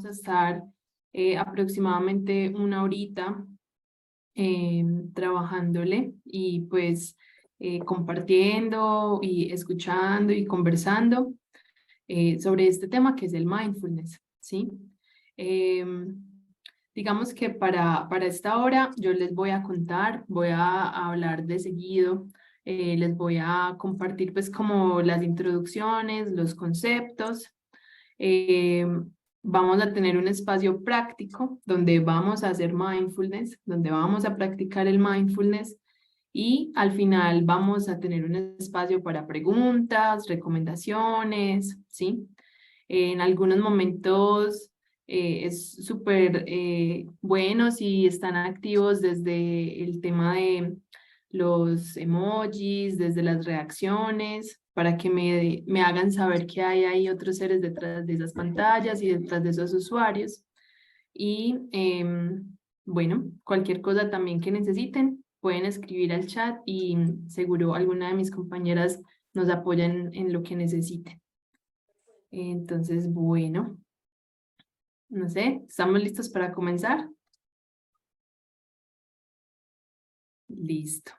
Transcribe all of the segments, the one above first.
a estar aproximadamente una horita trabajándole y pues compartiendo y escuchando y conversando sobre este tema que es el mindfulness, ¿sí? Digamos que para esta hora yo les voy a contar, voy a hablar de seguido, les voy a compartir pues como las introducciones, los conceptos. eh, Vamos a tener un espacio práctico donde vamos a hacer mindfulness, donde vamos a practicar el mindfulness y al final vamos a tener un espacio para preguntas, recomendaciones, ¿sí? En algunos momentos es súper bueno si están activos desde el tema de los emojis, desde las reacciones, para que me hagan saber que hay ahí otros seres detrás de esas pantallas y detrás de esos usuarios. Y bueno, cualquier cosa también que necesiten, pueden escribir al chat y seguro alguna de mis compañeras nos apoyan en lo que necesiten. Entonces, bueno, no sé, ¿estamos listos para comenzar? Listo.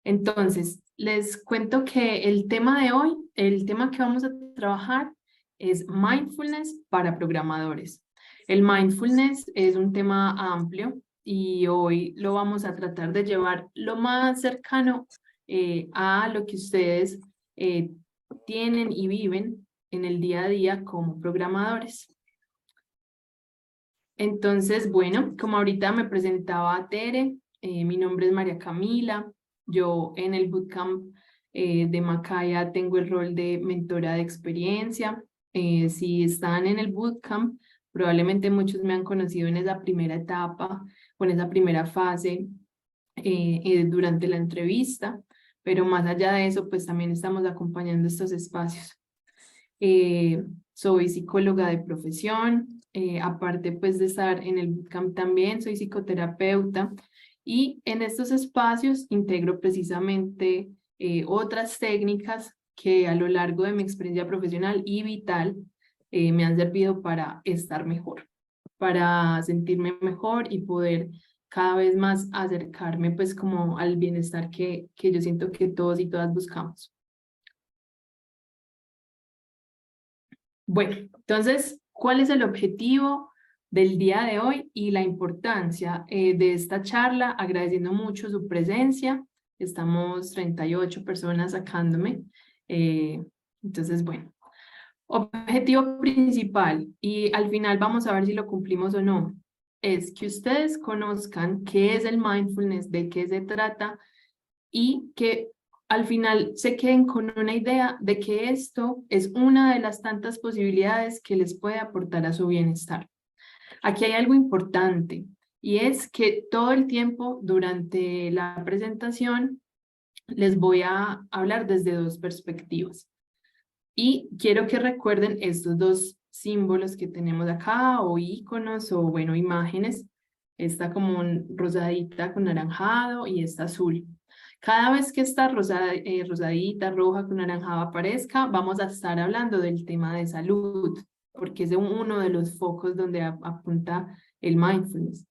Entonces, les cuento que el tema de hoy, el tema que vamos a trabajar es mindfulness para programadores. El mindfulness es un tema amplio y hoy lo vamos a tratar de llevar lo más cercano a lo que ustedes tienen y viven en el día a día como programadores. Entonces, bueno, como ahorita me presentaba Tere, mi nombre es María Camila. Yo en el bootcamp de Macaya tengo el rol de mentora de experiencia. Si están en el bootcamp, probablemente muchos me han conocido en esa primera etapa o en esa primera fase durante la entrevista, pero más allá de eso, pues también estamos acompañando estos espacios. Soy psicóloga de profesión, aparte pues de estar en el bootcamp también soy psicoterapeuta y en estos espacios integro precisamente otras técnicas que a lo largo de mi experiencia profesional y vital me han servido para estar mejor, para sentirme mejor y poder cada vez más acercarme pues como al bienestar que yo siento que todos y todas buscamos. Bueno, entonces, ¿cuál es el objetivo del día de hoy y la importancia de esta charla? Agradeciendo mucho su presencia. Estamos 38 personas sacándome. Entonces, bueno, objetivo principal, y al final vamos a ver si lo cumplimos o no, es que ustedes conozcan qué es el mindfulness, de qué se trata y que al final se queden con una idea de que esto es una de las tantas posibilidades que les puede aportar a su bienestar. Aquí hay algo importante y es que todo el tiempo durante la presentación les voy a hablar desde dos perspectivas. Y quiero que recuerden estos dos símbolos que tenemos acá, o iconos, o bueno, imágenes. Esta como rosadita con naranjado y esta azul. Cada vez que esta rosadita, roja con naranjado aparezca, vamos a estar hablando del tema de salud, porque es uno de los focos donde apunta el mindfulness.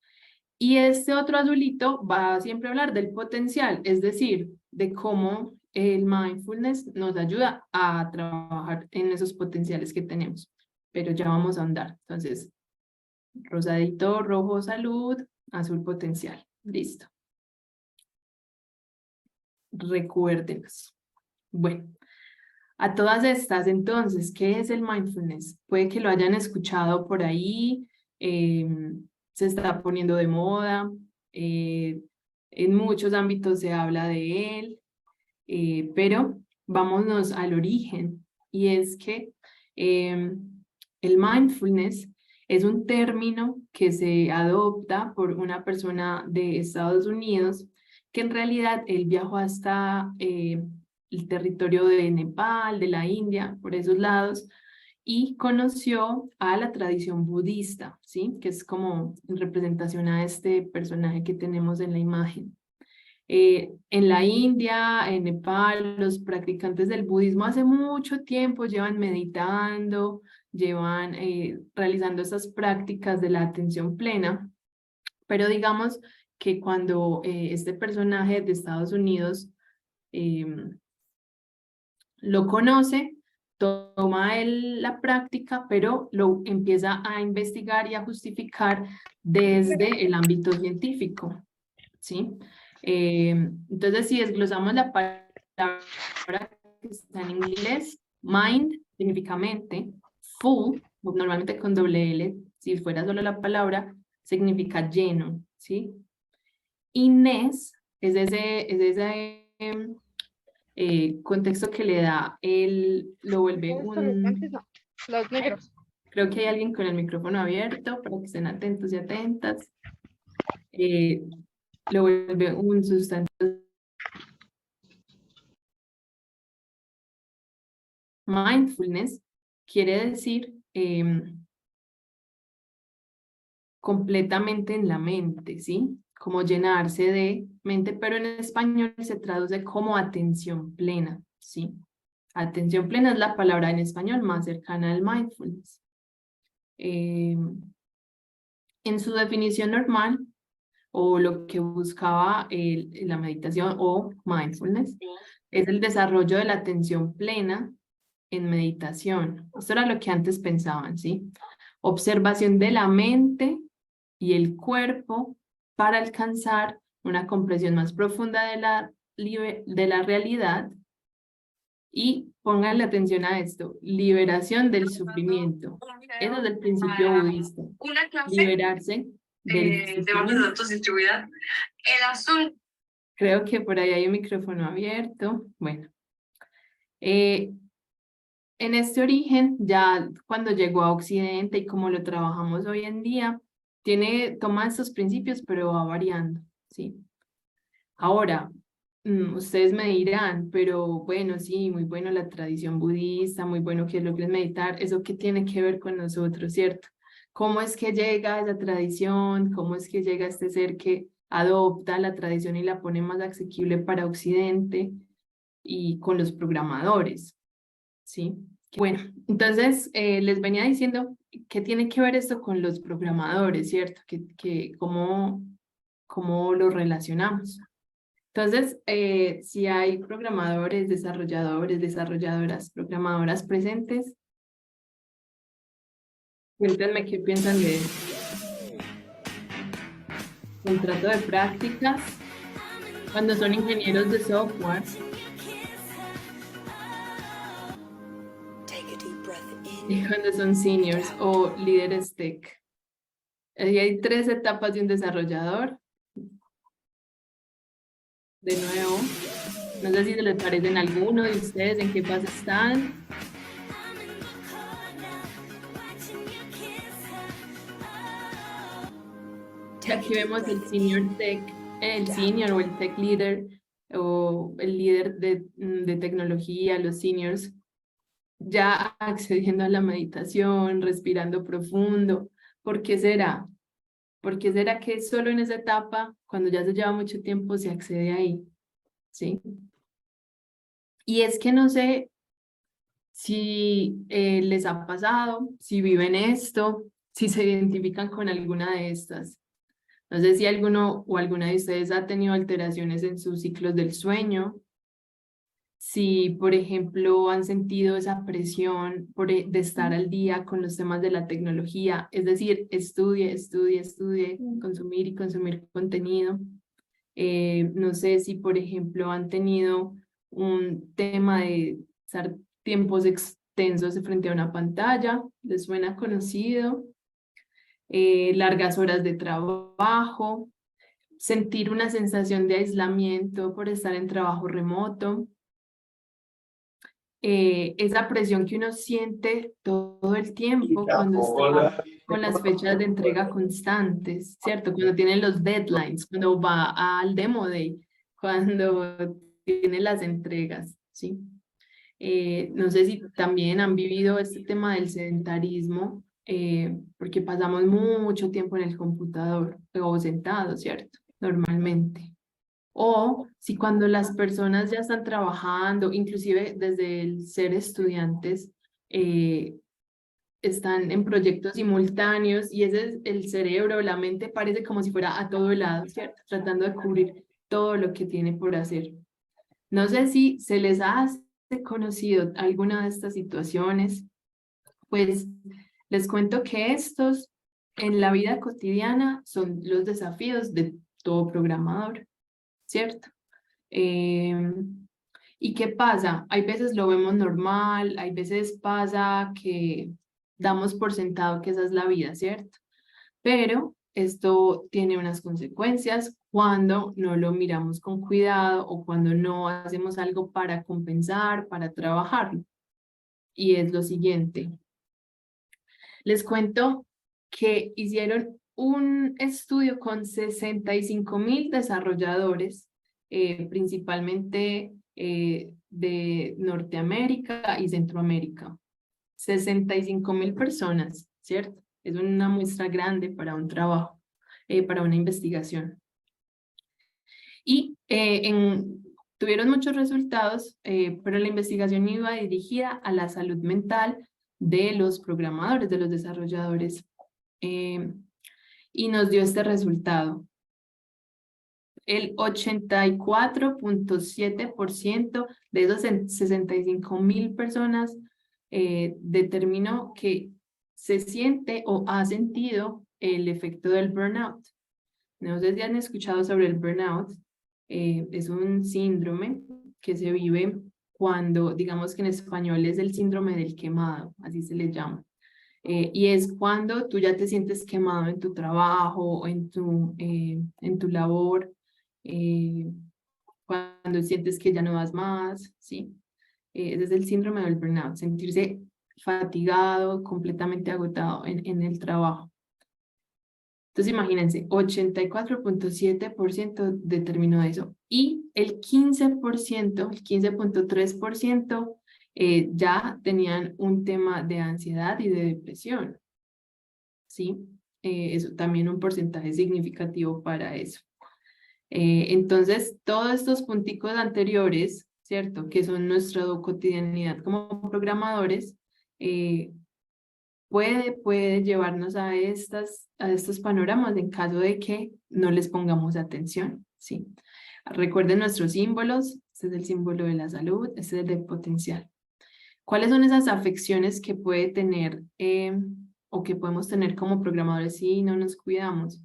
Y este otro azulito va a siempre hablar del potencial, es decir, de cómo el mindfulness nos ayuda a trabajar en esos potenciales que tenemos. Pero ya vamos a andar. Entonces, rosadito, rojo, salud, azul, potencial. Listo. Recuérdenos. Bueno, a todas estas, entonces, ¿qué es el mindfulness? Puede que lo hayan escuchado por ahí, se está poniendo de moda, en muchos ámbitos se habla de él, pero vámonos al origen, y es que el mindfulness es un término que se adopta por una persona de Estados Unidos, que en realidad él viajó hasta el territorio de Nepal, de la India, por esos lados, y conoció a la tradición budista, ¿sí? Que es como en representación a este personaje que tenemos en la imagen. En la India, en Nepal, los practicantes del budismo hace mucho tiempo llevan meditando, llevan realizando estas prácticas de la atención plena, pero digamos que cuando este personaje de Estados Unidos lo conoce, toma él la práctica, pero lo empieza a investigar y a justificar desde el ámbito científico, ¿sí? Entonces, si desglosamos la palabra que está en inglés, mind significa mente, full, normalmente con doble L, si fuera solo la palabra, significa lleno, ¿sí? Y ness es ese contexto que le da, él lo vuelve un... Los negros. Creo que hay alguien con el micrófono abierto para que estén atentos y atentas. Lo vuelve un sustantivo. Mindfulness quiere decir completamente en la mente, ¿sí? Como llenarse de mente, pero en español se traduce como atención plena, ¿sí? Atención plena es la palabra en español más cercana al mindfulness. En su definición normal, o lo que buscaba la meditación o mindfulness, es el desarrollo de la atención plena en meditación. Esto era lo que antes pensaban, ¿sí? Observación de la mente y el cuerpo para alcanzar una comprensión más profunda de la realidad. Y pónganle atención a esto, liberación del sufrimiento. Eso es el principio budista. Una clase Liberarse del de bases de sufrimiento. datos distribuida. El asunto. Creo que por ahí hay un micrófono abierto. Bueno. En este origen, ya cuando llegó a Occidente y como lo trabajamos hoy en día, toma estos principios, pero va variando, ¿sí? Ahora, ustedes me dirán, pero bueno, sí, muy bueno la tradición budista, muy bueno que logres meditar, ¿eso qué tiene que ver con nosotros, cierto? ¿Cómo es que llega esa tradición? ¿Cómo es que llega este ser que adopta la tradición y la pone más asequible para Occidente y con los programadores? ¿Sí? Bueno, entonces les venía diciendo que tiene que ver esto con los programadores, ¿cierto? Cómo lo relacionamos. Entonces, si hay programadores, desarrolladores, desarrolladoras, programadoras presentes, cuéntenme qué piensan de contrato de prácticas, cuando son ingenieros de software. Y cuando son seniors o líderes tech. Ahí hay 3 etapas de un desarrollador. De nuevo, no sé si se les parecen alguno de ustedes, en qué fase están. Y aquí vemos el senior tech, el senior o el tech leader o el líder de tecnología, los seniors, ya accediendo a la meditación, respirando profundo. ¿Por qué será? ¿Por qué será que solo en esa etapa, cuando ya se lleva mucho tiempo, se accede ahí? ¿Sí? Y es que no sé si les ha pasado, si viven esto, si se identifican con alguna de estas. No sé si alguno o alguna de ustedes ha tenido alteraciones en sus ciclos del sueño, si, por ejemplo, han sentido esa presión de estar al día con los temas de la tecnología, es decir, estudie, estudie, estudie, consumir y consumir contenido. No sé si, por ejemplo, han tenido un tema de estar tiempos extensos frente a una pantalla, ¿les suena conocido? Largas horas de trabajo, sentir una sensación de aislamiento por estar en trabajo remoto, esa presión que uno siente todo el tiempo cuando está con las fechas de entrega constantes, ¿cierto? Cuando tienen los deadlines, cuando va al demo day, cuando tiene las entregas, ¿sí? No sé si también han vivido este tema del sedentarismo, porque pasamos mucho tiempo en el computador o sentados, ¿cierto? Normalmente. O si cuando las personas ya están trabajando, inclusive desde el ser estudiantes, están en proyectos simultáneos y ese es el cerebro, la mente parece como si fuera a todo lado, ¿cierto? Tratando de cubrir todo lo que tiene por hacer. No sé si se les ha conocido alguna de estas situaciones, pues les cuento que estos en la vida cotidiana son los desafíos de todo programador, ¿cierto? ¿Y qué pasa? Hay veces lo vemos normal, hay veces pasa que damos por sentado que esa es la vida, ¿cierto? Pero esto tiene unas consecuencias cuando no lo miramos con cuidado o cuando no hacemos algo para compensar, para trabajarlo. Y es lo siguiente. Les cuento que hicieron un estudio con 65,000 desarrolladores, principalmente de Norteamérica y Centroamérica. 65,000 personas, ¿cierto? Es una muestra grande para un trabajo, para una investigación. Y tuvieron muchos resultados, pero la investigación iba dirigida a la salud mental de los programadores, de los desarrolladores. Y nos dio este resultado. El 84.7% de esos 65,000 personas determinó que se siente o ha sentido el efecto del burnout. No sé si han escuchado sobre el burnout. Es un síndrome que se vive cuando, digamos que en español es el síndrome del quemado, así se le llama. Y es cuando tú ya te sientes quemado en tu trabajo o en tu labor, cuando sientes que ya no das más, ¿sí? Ese es el síndrome del burnout, sentirse fatigado, completamente agotado en el trabajo. Entonces imagínense, 84.7% determinó eso y el 15%, el 15.3% ya tenían un tema de ansiedad y de depresión, ¿sí? Eso también un porcentaje significativo para eso. Entonces, todos estos punticos anteriores, ¿cierto? Que son nuestra cotidianidad como programadores, puede llevarnos a estos panoramas en caso de que no les pongamos atención, ¿sí? Recuerden nuestros símbolos, este es el símbolo de la salud, este es el del potencial. ¿Cuáles son esas afecciones que puede tener o que podemos tener como programadores si no nos cuidamos?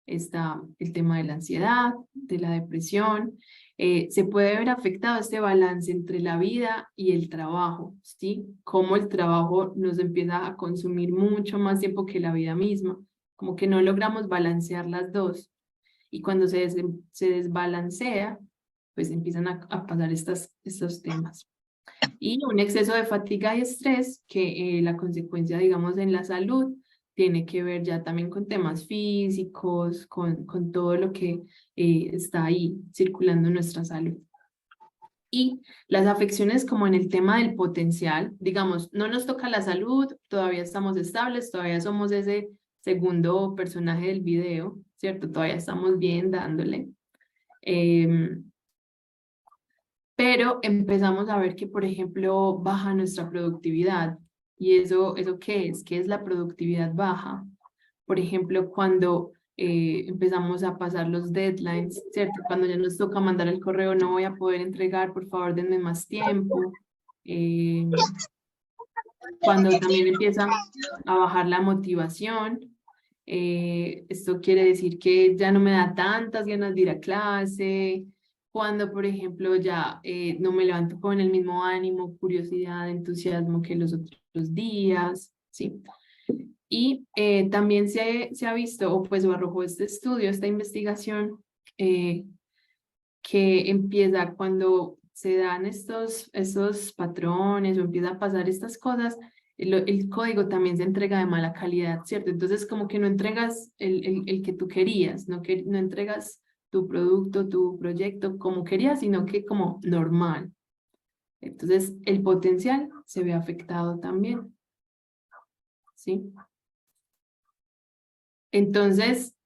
Está el tema de la ansiedad, de la depresión. Se puede ver afectado este balance entre la vida y el trabajo, ¿sí? Cómo el trabajo nos empieza a consumir mucho más tiempo que la vida misma, como que no logramos balancear las dos. Y cuando se desbalancea, pues empiezan a pasar estos temas. Y un exceso de fatiga y estrés, que la consecuencia, digamos, en la salud, tiene que ver ya también con temas físicos, con todo lo que está ahí circulando en nuestra salud. Y las afecciones como en el tema del potencial, digamos, no nos toca la salud, todavía estamos estables, todavía somos ese segundo personaje del video, ¿cierto? Todavía estamos bien dándole. Pero empezamos a ver que, por ejemplo, baja nuestra productividad. ¿Y eso qué es? ¿Qué es la productividad baja? Por ejemplo, cuando empezamos a pasar los deadlines, ¿cierto? Cuando ya nos toca mandar el correo, no voy a poder entregar, por favor, denme más tiempo. Cuando también empieza a bajar la motivación, esto quiere decir que ya no me da tantas ganas de ir a clase, cuando, por ejemplo, ya no me levanto con el mismo ánimo, curiosidad, entusiasmo que los otros días, ¿sí? Y también se ha visto, o pues arrojó este estudio, esta investigación, que empieza cuando se dan estos patrones o empieza a pasar estas cosas, el código también se entrega de mala calidad, ¿cierto? Entonces como que no entregas el que tú querías, no entregas tu producto, tu proyecto como querías, sino que como normal. Entonces el potencial se ve afectado también, ¿sí? Entonces,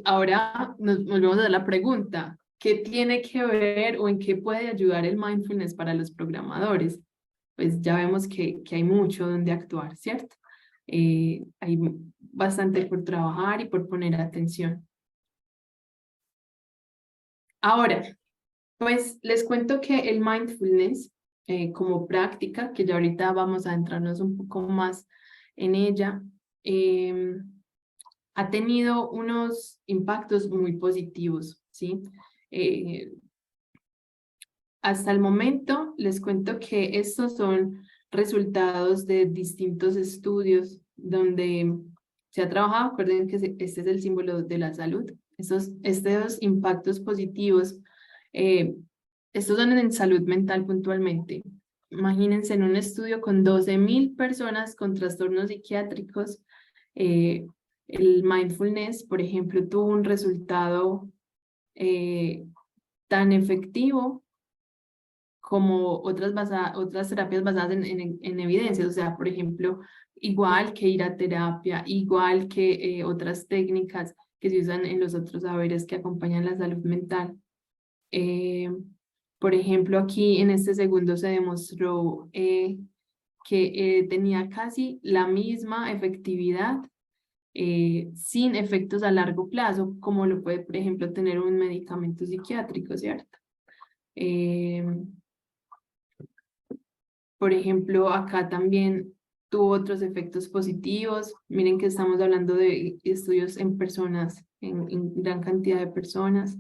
ahora nos volvemos a dar la pregunta, ¿qué tiene que ver o en qué puede ayudar el mindfulness para los programadores? Pues ya vemos que hay mucho donde actuar, ¿cierto? Hay bastante por trabajar y por poner atención. Ahora, pues les cuento que el mindfulness como práctica, que ya ahorita vamos a entrarnos un poco más en ella, ha tenido unos impactos muy positivos, ¿sí? Hasta el momento les cuento que estos son resultados de distintos estudios donde se ha trabajado. Recuerden que este es el símbolo de la salud. Estos impactos positivos, estos son en salud mental puntualmente. Imagínense en un estudio con 12.000 personas con trastornos psiquiátricos, el mindfulness, por ejemplo, tuvo un resultado tan efectivo como otras terapias basadas en evidencias. O sea, por ejemplo, igual que ir a terapia, igual que otras técnicas que se usan en los otros saberes que acompañan la salud mental. Por ejemplo, aquí en este segundo se demostró que tenía casi la misma efectividad sin efectos a largo plazo, como lo puede, por ejemplo, tener un medicamento psiquiátrico, ¿cierto? Por ejemplo, acá también tuvo otros efectos positivos. Miren que estamos hablando de estudios en personas, en gran cantidad de personas,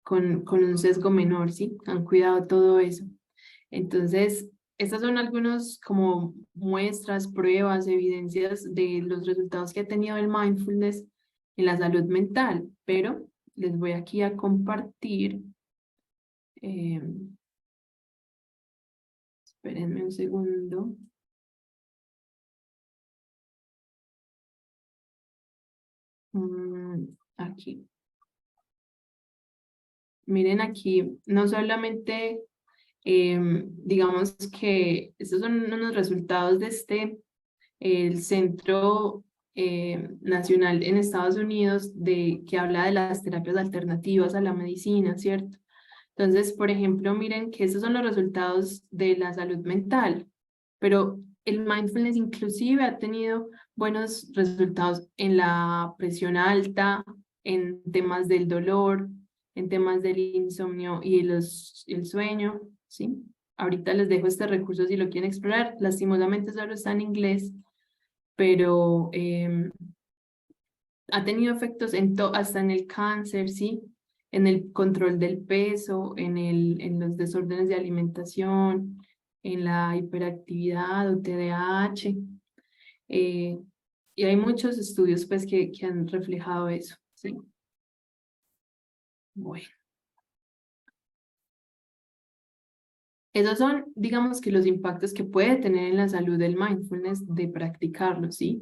con un sesgo menor, ¿sí? Han cuidado todo eso. Entonces, estas son algunos como muestras, pruebas, evidencias de los resultados que ha tenido el mindfulness en la salud mental, pero les voy aquí a compartir. Espérenme un segundo. Aquí. Miren aquí, no solamente, digamos que estos son unos resultados de el Centro Nacional en Estados Unidos que habla de las terapias alternativas a la medicina, ¿cierto? Entonces, por ejemplo, miren que estos son los resultados de la salud mental, pero el mindfulness inclusive ha tenido buenos resultados en la presión alta, en temas del dolor, en temas del insomnio y el sueño, ¿sí? Ahorita les dejo este recurso si lo quieren explorar. Lastimosamente solo está en inglés, pero ha tenido efectos hasta en el cáncer, ¿sí? En el control del peso, en los desórdenes de alimentación, en la hiperactividad o TDAH. Y hay muchos estudios pues, que han reflejado eso, ¿sí? Bueno. Esos son, digamos que los impactos que puede tener en la salud del mindfulness de practicarlo, ¿sí?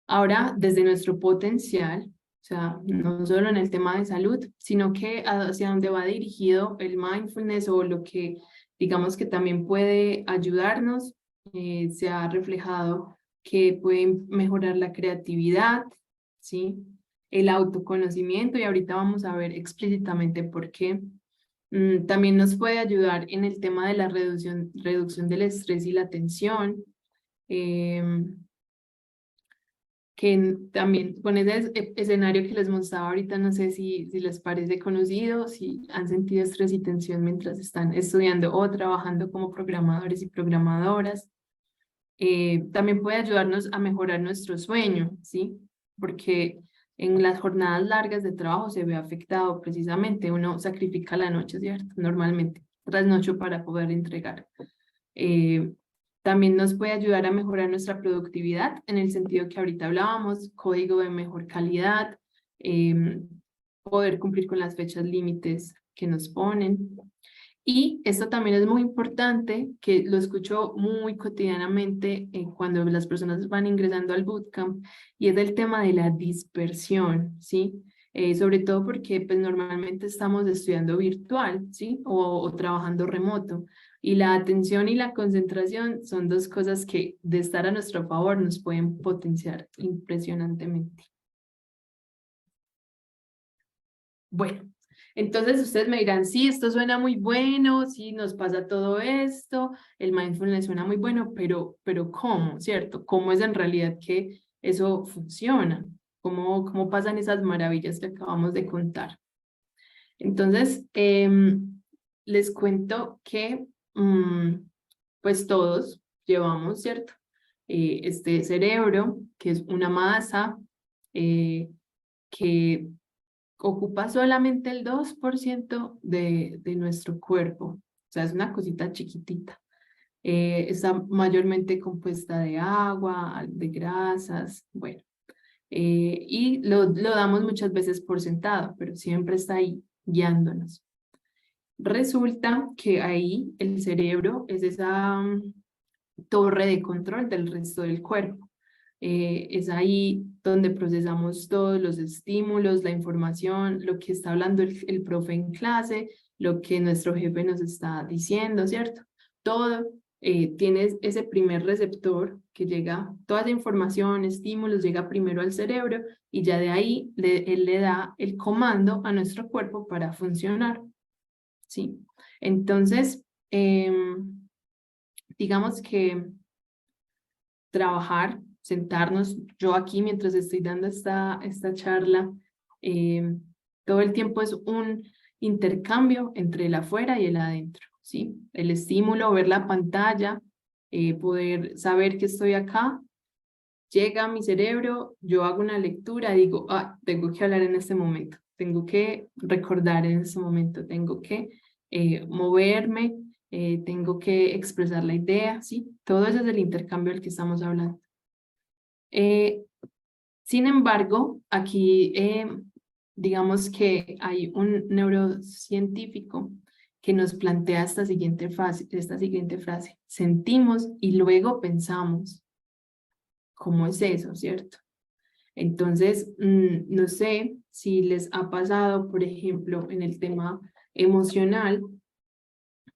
Ahora, desde nuestro potencial, o sea, no solo en el tema de salud, sino que hacia dónde va dirigido el mindfulness o lo que digamos que también puede ayudarnos, se ha reflejado que puede mejorar la creatividad, ¿sí? El autoconocimiento, y ahorita vamos a ver explícitamente por qué. También nos puede ayudar en el tema de la reducción del estrés y la tensión. Que también con ese escenario que les mostraba ahorita, no sé si les parece conocido, si han sentido estrés y tensión mientras están estudiando o trabajando como programadores y programadoras. También puede ayudarnos a mejorar nuestro sueño, ¿sí? Porque en las jornadas largas de trabajo se ve afectado precisamente, uno sacrifica la noche, ¿cierto? Normalmente, trasnocho para poder entregar. También nos puede ayudar a mejorar nuestra productividad en el sentido que ahorita hablábamos, código de mejor calidad, poder cumplir con las fechas límites que nos ponen. Y esto también es muy importante, que lo escucho muy cotidianamente cuando las personas van ingresando al bootcamp, y es el tema de la dispersión, ¿sí? Sobre todo porque pues, normalmente estamos estudiando virtual, ¿sí? O trabajando remoto. Y la atención y la concentración son dos cosas que de estar a nuestro favor nos pueden potenciar impresionantemente. Bueno, Entonces ustedes me dirán, sí, esto suena muy bueno, sí, nos pasa todo esto, el mindfulness suena muy bueno, pero ¿cómo, cierto? ¿Cómo es en realidad que eso funciona? ¿Cómo pasan esas maravillas que acabamos de contar? Entonces, les cuento que pues todos llevamos, ¿cierto? Este cerebro, que es una masa que ocupa solamente el 2% de nuestro cuerpo. O sea, es una cosita chiquitita. Está mayormente compuesta de agua, de grasas, bueno. Y lo damos muchas veces por sentado, pero siempre está ahí guiándonos. Resulta que ahí el cerebro es esa torre de control del resto del cuerpo. Es ahí donde procesamos todos los estímulos, la información, lo que está hablando el profe en clase, lo que nuestro jefe nos está diciendo, ¿cierto? Todo tiene ese primer receptor que llega, toda esa información, estímulos, llega primero al cerebro y ya de ahí él le da el comando a nuestro cuerpo para funcionar, ¿sí? Entonces, digamos que trabajar, sentarnos, yo aquí mientras estoy dando esta charla, todo el tiempo es un intercambio entre el afuera y el adentro, ¿sí? El estímulo, ver la pantalla, poder saber que estoy acá, llega a mi cerebro, yo hago una lectura, digo, ah, tengo que hablar en este momento, tengo que recordar en este momento, tengo que moverme, tengo que expresar la idea, ¿sí? Todo eso es el intercambio del que estamos hablando. Sin embargo, aquí digamos que hay un neurocientífico que nos plantea esta siguiente frase, sentimos y luego pensamos. ¿Cómo es eso, cierto? Entonces, no sé si les ha pasado, por ejemplo, en el tema emocional,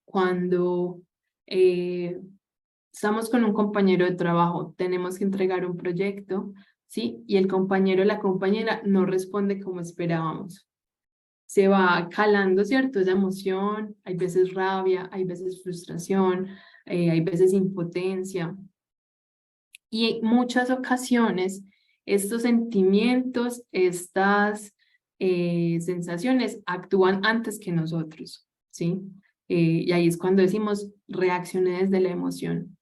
cuando estamos con un compañero de trabajo, tenemos que entregar un proyecto, ¿sí? Y el compañero o la compañera no responde como esperábamos. Se va calando, ¿cierto? Esa emoción, hay veces rabia, hay veces frustración, hay veces impotencia. Y en muchas ocasiones, estos sentimientos, estas sensaciones actúan antes que nosotros, ¿sí? Y ahí es cuando decimos reaccioné desde la emoción.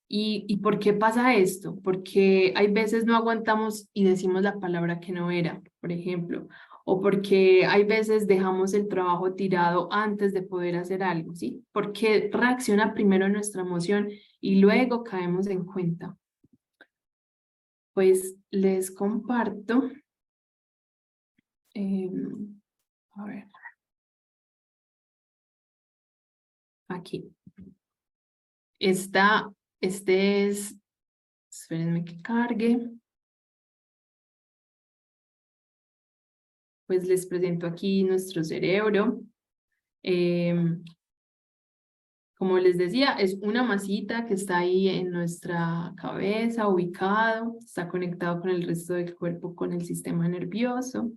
¿Y por qué pasa esto? Porque hay veces no aguantamos y decimos la palabra que no era, por ejemplo, o porque hay veces dejamos el trabajo tirado antes de poder hacer algo, ¿sí? Porque reacciona primero nuestra emoción y luego caemos en cuenta. Pues les comparto, a ver, aquí. Este es, espérenme que cargue. Pues les presento aquí nuestro cerebro. Como les decía, es una masita que está ahí en nuestra cabeza, ubicado, está conectado con el resto del cuerpo, con el sistema nervioso.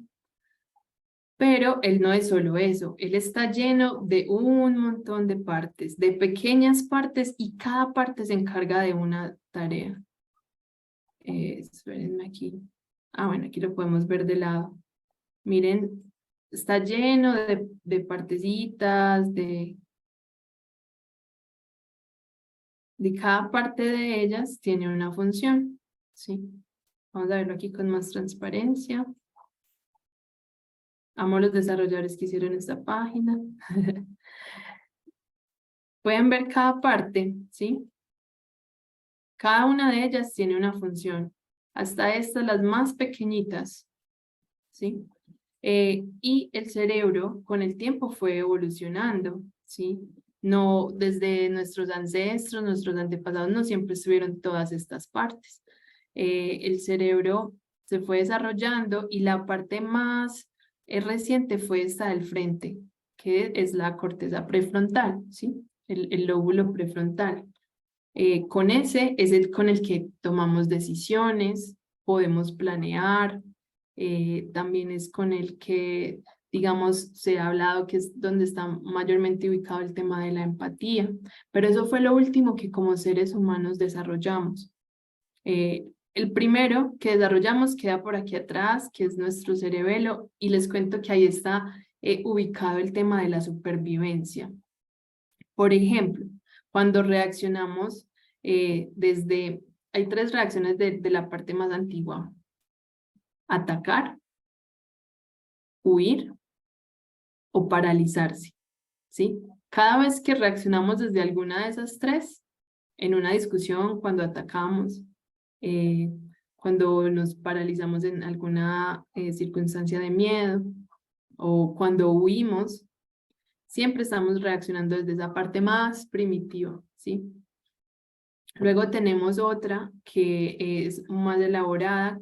Pero él no es solo eso, él está lleno de un montón de partes, de pequeñas partes, y cada parte se encarga de una tarea. Espérenme aquí. Ah, bueno, aquí lo podemos ver de lado. Miren, está lleno de partecitas, de cada parte de ellas tiene una función, ¿sí? Vamos a verlo aquí con más transparencia. Amo a los desarrolladores que hicieron esta página. Pueden ver cada parte, ¿sí? Cada una de ellas tiene una función. Hasta estas, las más pequeñitas, ¿sí? Y el cerebro con el tiempo fue evolucionando, ¿sí? No, desde nuestros ancestros, nuestros antepasados, no siempre estuvieron todas estas partes. El cerebro se fue desarrollando y la parte más reciente fue esta del frente, que es la corteza prefrontal, ¿sí? El lóbulo prefrontal. Con ese es el con el que tomamos decisiones, podemos planear, también es con el que, digamos, se ha hablado que es donde está mayormente ubicado el tema de la empatía, pero eso fue lo último que como seres humanos desarrollamos. El primero que desarrollamos queda por aquí atrás, que es nuestro cerebelo, y les cuento que ahí está ubicado el tema de la supervivencia. Por ejemplo, cuando reaccionamos hay 3 reacciones de la parte más antigua: atacar, huir o paralizarse, ¿sí? Cada vez que reaccionamos desde alguna de esas 3, en una discusión, cuando atacamos, cuando nos paralizamos en alguna circunstancia de miedo o cuando huimos, siempre estamos reaccionando desde esa parte más primitiva, ¿sí? Luego tenemos otra que es más elaborada,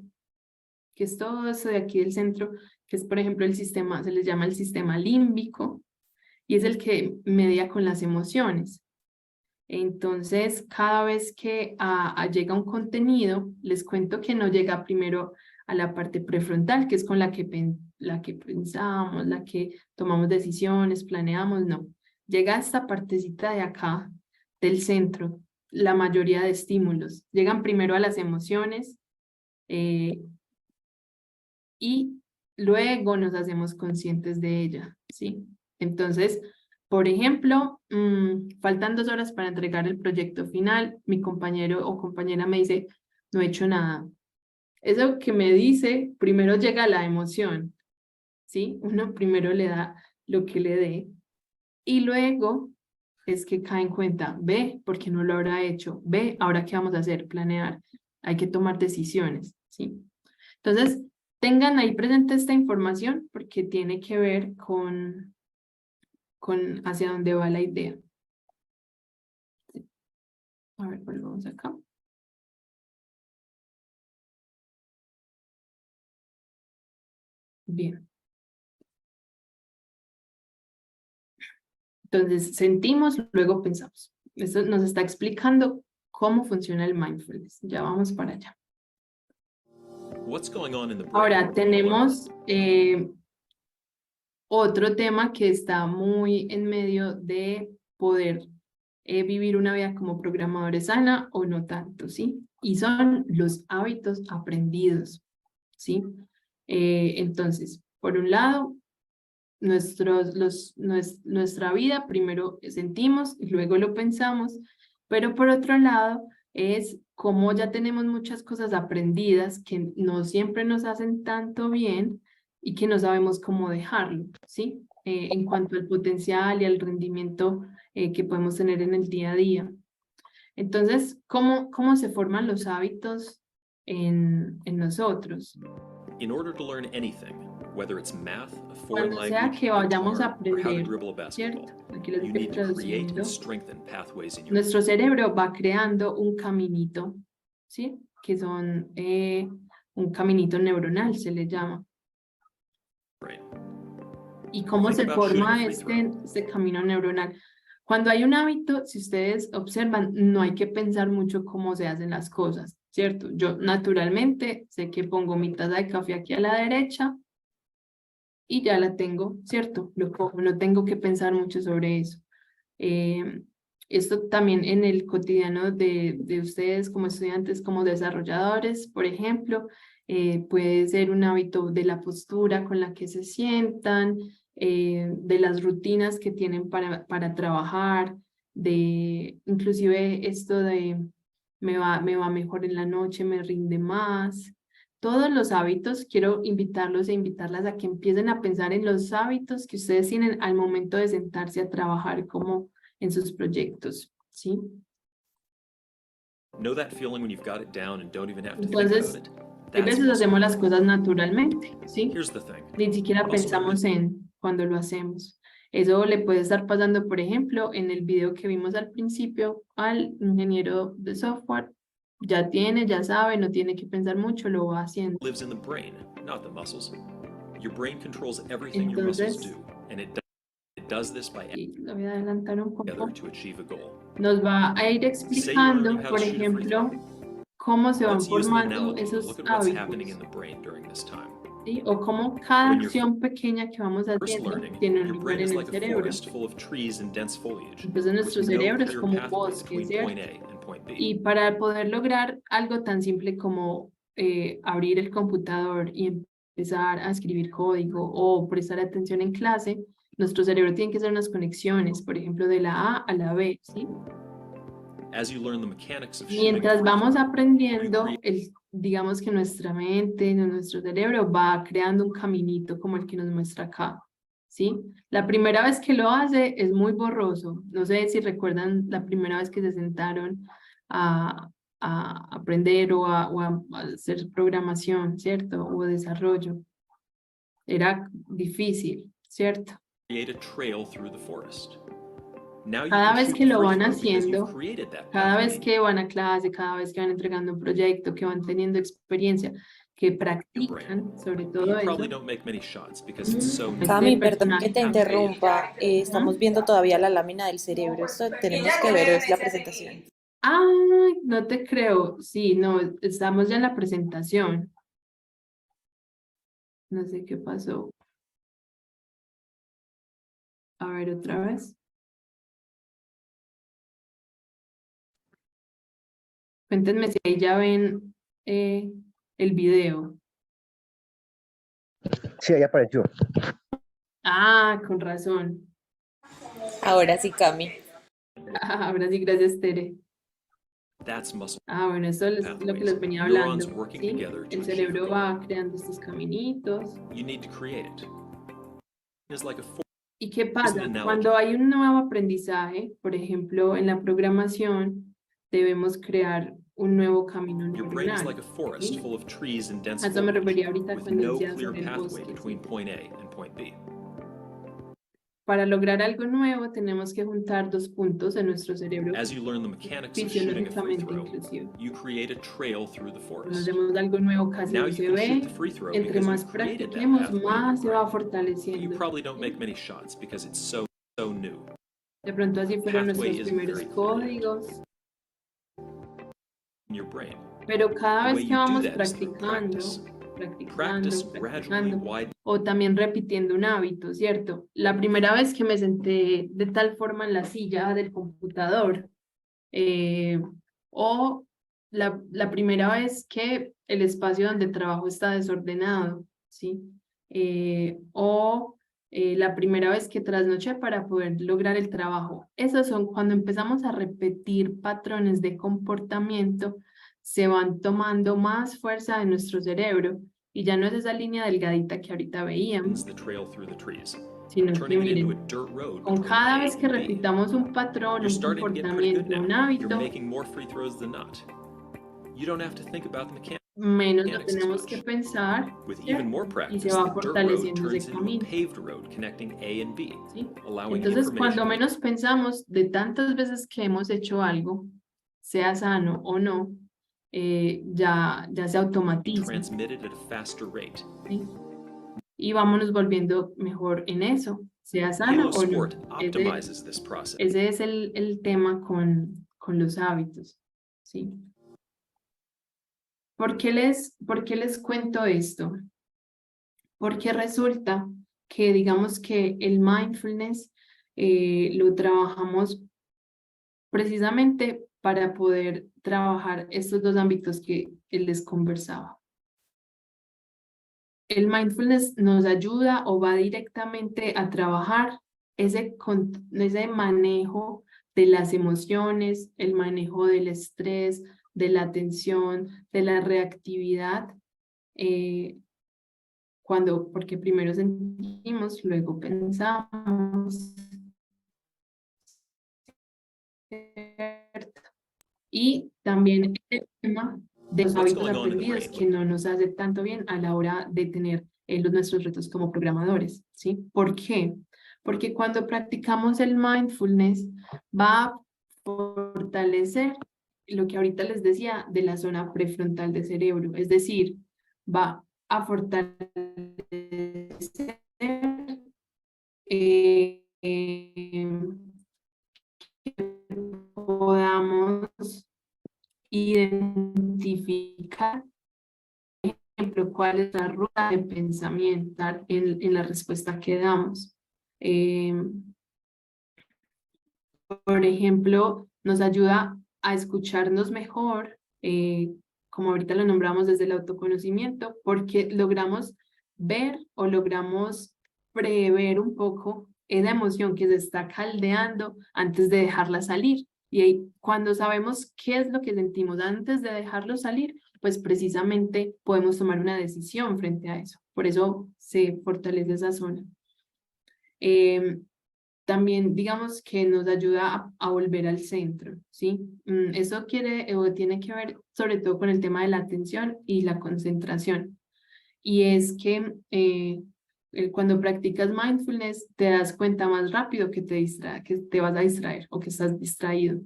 que es todo eso de aquí del centro, que es, por ejemplo, el sistema, se les llama el sistema límbico, y es el que media con las emociones. Entonces, cada vez que llega un contenido, les cuento que no llega primero a la parte prefrontal, que es con la que pensamos, la que tomamos decisiones, planeamos, no. Llega a esta partecita de acá, del centro, la mayoría de estímulos. Llegan primero a las emociones y luego nos hacemos conscientes de ella, ¿sí? Entonces, por ejemplo, faltan 2 horas para entregar el proyecto final, mi compañero o compañera me dice, no he hecho nada. Eso que me dice, primero llega la emoción, ¿sí? Uno primero le da lo que le dé y luego es que cae en cuenta, ve, ¿por qué no lo habrá hecho? Ve, ¿ahora qué vamos a hacer? Planear. Hay que tomar decisiones, ¿sí? Entonces, tengan ahí presente esta información porque tiene que ver con hacia dónde va la idea. Sí. A ver, volvamos acá. Bien. Entonces, sentimos, luego pensamos. Esto nos está explicando cómo funciona el mindfulness. Ya vamos para allá. Ahora tenemos otro tema que está muy en medio de poder vivir una vida como programadores sana o no tanto, ¿sí? Y son los hábitos aprendidos, ¿sí? Entonces, por un lado, nuestra vida primero sentimos y luego lo pensamos, pero por otro lado es como ya tenemos muchas cosas aprendidas que no siempre nos hacen tanto bien y que no sabemos cómo dejarlo, ¿sí? En cuanto al potencial y al rendimiento que podemos tener en el día a día. Entonces, ¿cómo se forman los hábitos en nosotros? In order to learn anything, whether it's math, a foreign Cuando sea language, que vayamos a guitar, or how to aprender, dribble a basketball, ¿cierto? Aquí lo you estoy need to create traduciendo. and strengthen pathways in your Nuestro cerebro va creando un caminito, ¿sí? Que son un caminito neuronal, se le llama. brain. ¿Y cómo Think se about shooting a forma free este camino neuronal? Cuando hay un hábito, si ustedes observan, no hay que pensar mucho cómo se hacen las cosas, ¿cierto? Yo naturalmente sé que pongo mi taza de café aquí a la derecha y ya la tengo, ¿cierto? Lo cojo, no tengo que pensar mucho sobre eso. Esto también en el cotidiano de ustedes como estudiantes, como desarrolladores, por ejemplo, puede ser un hábito de la postura con la que se sientan, de las rutinas que tienen para trabajar, de inclusive esto de me va mejor en la noche, me rinde más. Todos los hábitos, quiero invitarlos e invitarlas a que empiecen a pensar en los hábitos que ustedes tienen al momento de sentarse a trabajar como en sus proyectos, ¿sí? Know that feeling when you've got it down and don't even have to think Entonces, about it? a That's veces muscle hacemos las memory. cosas naturalmente, ¿sí? Here's the thing. Ni siquiera Muscle pensamos en cuando lo hacemos. Eso le puede estar pasando, por ejemplo, en el video que vimos al principio al ingeniero de software. Ya tiene, ya sabe, no tiene que pensar mucho, lo va haciendo. lives in the brain, not the muscles. Your brain controls everything your muscles Entonces, do, and it does this by y lo voy a adelantar un poco. together to achieve a goal. Nos va a ir Say you're learning explicando, how to por shoot a free ejemplo, throw. cómo se van Let's use an formando analogy to esos look at what's happening in hábitos. the brain during this time. ¿sí? O cómo cada When you're acción pequeña que vamos first haciendo learning, tiene un your lugar brain is en el like a cerebro. forest full of trees and dense foliage, Entonces nuestro with no cerebro es clear como un pathway bosque, between point ¿cierto? A and point B. Y para poder lograr algo tan simple como abrir el computador y empezar a escribir código o prestar atención en clase, nuestro cerebro tiene que hacer unas conexiones, por ejemplo, de la A a la B, ¿sí? As you learn the mechanics of shooting a Mientras free vamos throw, aprendiendo, digamos que nuestra mente, nuestro cerebro va creando un caminito como el que nos muestra acá, ¿sí? La primera vez que lo hace es muy borroso. No sé si recuerdan la primera vez que se sentaron a, aprender o a hacer programación, ¿cierto? O desarrollo. Era difícil, ¿cierto? create a trail through the forest. Now you Cada can vez shoot que the lo free van throw because you've haciendo, created that cada vez pathway. que van a clase, cada vez que van entregando un proyecto, que van teniendo experiencia, que practican sobre But todo you eso. probably don't make many shots because it's so new. Cami, perdón que te Pathway. interrumpa. Estamos viendo todavía la lámina del cerebro. Esto tenemos que ver, es la presentación. Ay, no te creo. Sí, no, estamos ya en la presentación. No sé qué pasó. A ver, otra vez. Cuéntenme si ahí ya ven el video. Sí, ahí apareció. Ah, con razón. Ahora sí, Cami. Ahora sí, gracias, Tere. That's muscle Ah, bueno, eso es lo que pathways. les venía Neurons hablando, working ¿sí? together to El achieve a cerebro goal. va creando estos caminitos. You need to create it. It's like a ¿Y qué an pasa? analogy. Cuando hay un nuevo aprendizaje, por ejemplo, en la programación, debemos crear un nuevo camino Your brain is neuronal. like a forest ¿Sí? full of trees and dense A eso me foliage, refería ahorita with cuando no decía clear sobre el pathway bosque. between ¿sí? point A and point B. Para lograr algo nuevo, tenemos que juntar dos puntos en nuestro cerebro As you learn the mechanics of shooting a free fisiológicamente throw, inclusive. you create a trail through the Cuando forest. hacemos algo nuevo casi Now no you se can shoot ve, the free throw entre because más you've created that practiquemos, pathway in your más se va brain. But you fortaleciendo. probably don't ¿sí? make many shots because it's so new. De pronto así fueron Pathway nuestros isn't primeros very clear yet. códigos, In your brain. pero cada The vez way que you do vamos that is through practicando, Practice gradually practicando, widen. o también repitiendo un hábito, ¿cierto? La primera vez que me senté de tal forma en la silla del computador, o la primera vez que el espacio donde trabajo está desordenado, ¿sí? La primera vez que trasnoché para poder lograr el trabajo. Esos son cuando empezamos a repetir patrones de comportamiento, se van tomando más fuerza de nuestro cerebro y ya no es esa línea delgadita que ahorita veíamos, The trail through the trees, sino que turning it into miren, a dirt road con between cada A vez que and B. repitamos un patrón, You're un starting to get pretty good comportamiento, un now. You're hábito, making more free throws than not. You don't have to think about the mechanics menos lo as tenemos much. que pensar, With ¿cierto? even more Y se practice, va the dirt road fortaleciendo turns ese into a camino. paved road connecting A and B, ¿sí? allowing Entonces, cuando information menos pensamos de tantas veces que hemos hecho algo, sea sano o no, ya se to be automatiza. transmitted at a faster rate. ¿sí? Y vámonos volviendo mejor en eso, sea sano Halo o no. Sport optimizes this process. Ese es el tema con los hábitos. ¿sí? ¿Por qué les cuento esto? Porque resulta que digamos que el mindfulness lo trabajamos precisamente para poder trabajar estos dos ámbitos que él les conversaba. El mindfulness nos ayuda o va directamente a trabajar ese manejo de las emociones, el manejo del estrés, de la atención, de la reactividad, porque primero sentimos, luego pensamos. ¿cierto? Y también el tema de los What's hábitos going on in the aprendidos brain? que no nos hace tanto bien a la hora de tener nuestros retos como programadores, ¿sí? ¿Por qué? Porque cuando practicamos el mindfulness va a fortalecer lo que ahorita les decía de la zona prefrontal del cerebro, es decir, va a fortalecer que podamos identificar, por ejemplo, cuál cuál es la ruta de pensamiento en la respuesta que damos. Por ejemplo, nos ayuda a escucharnos mejor, como ahorita lo nombramos desde el autoconocimiento, porque logramos ver o logramos prever un poco esa emoción que se está caldeando antes de dejarla salir. Y ahí, cuando sabemos qué es lo que sentimos antes de dejarlo salir, pues precisamente podemos tomar una decisión frente a eso. Por eso se fortalece esa zona. También digamos que nos ayuda a volver al centro, ¿sí? Eso tiene que ver sobre todo con el tema de la atención y la concentración. Y es que cuando practicas mindfulness te das cuenta más rápido que que te vas a distraer o que estás distraído,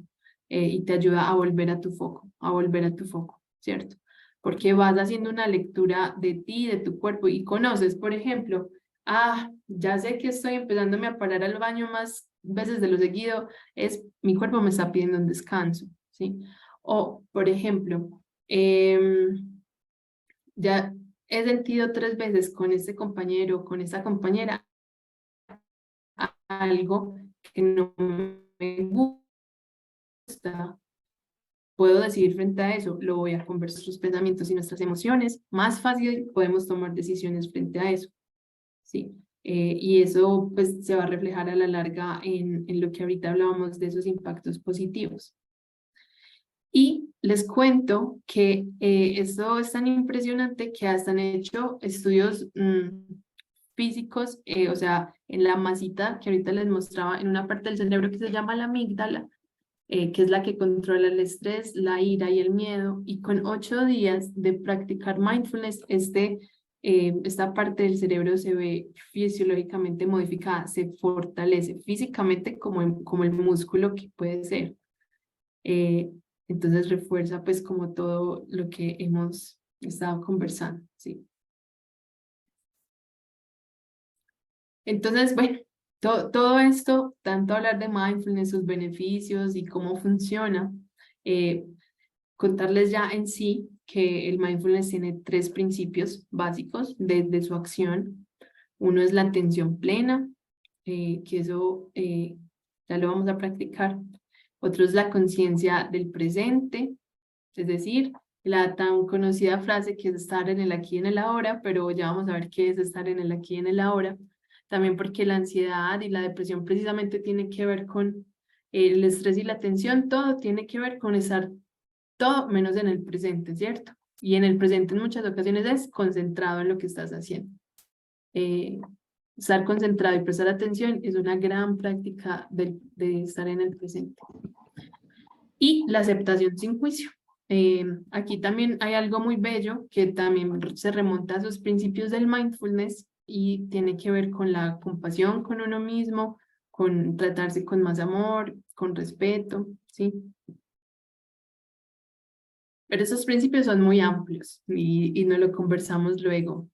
y te ayuda a volver a tu foco, ¿cierto? Porque vas haciendo una lectura de ti, de tu cuerpo y conoces, por ejemplo, ya sé que estoy empezándome a parar al baño más veces de lo seguido, mi cuerpo me está pidiendo un descanso, ¿sí? O, por ejemplo, ya he sentido 3 veces con este compañero, con esta compañera, algo que no me gusta. Puedo decidir frente a eso, lo voy a conversar nuestros pensamientos y nuestras emociones, más fácil podemos tomar decisiones frente a eso, ¿sí? Y eso pues se va a reflejar a la larga en lo que ahorita hablábamos de esos impactos positivos. Y les cuento que esto es tan impresionante que hasta han hecho estudios físicos, o sea, en la masita que ahorita les mostraba, en una parte del cerebro que se llama la amígdala, que es la que controla el estrés, la ira y el miedo, y con 8 días de practicar mindfulness, esta parte del cerebro se ve fisiológicamente modificada, se fortalece físicamente como el músculo que puede ser. Entonces refuerza pues como todo lo que hemos estado conversando, ¿sí? Entonces, bueno, todo esto, tanto hablar de mindfulness, sus beneficios y cómo funciona, contarles ya en sí que el mindfulness tiene 3 principios básicos de su acción. Uno es la atención plena, que eso ya lo vamos a practicar. Otro es la conciencia del presente, es decir, la tan conocida frase que es estar en el aquí y en el ahora, pero ya vamos a ver qué es estar en el aquí y en el ahora. También porque la ansiedad y la depresión precisamente tiene que ver con el estrés y la tensión, todo tiene que ver con estar todo menos en el presente, ¿cierto? Y en el presente en muchas ocasiones es concentrado en lo que estás haciendo. Estar concentrado y prestar atención es una gran práctica de estar en el presente. Y la aceptación sin juicio. Aquí también hay algo muy bello que también se remonta a sus principios del mindfulness y tiene que ver con la compasión con uno mismo, con tratarse con más amor, con respeto, ¿sí? Pero esos principios son muy amplios y no lo conversamos luego.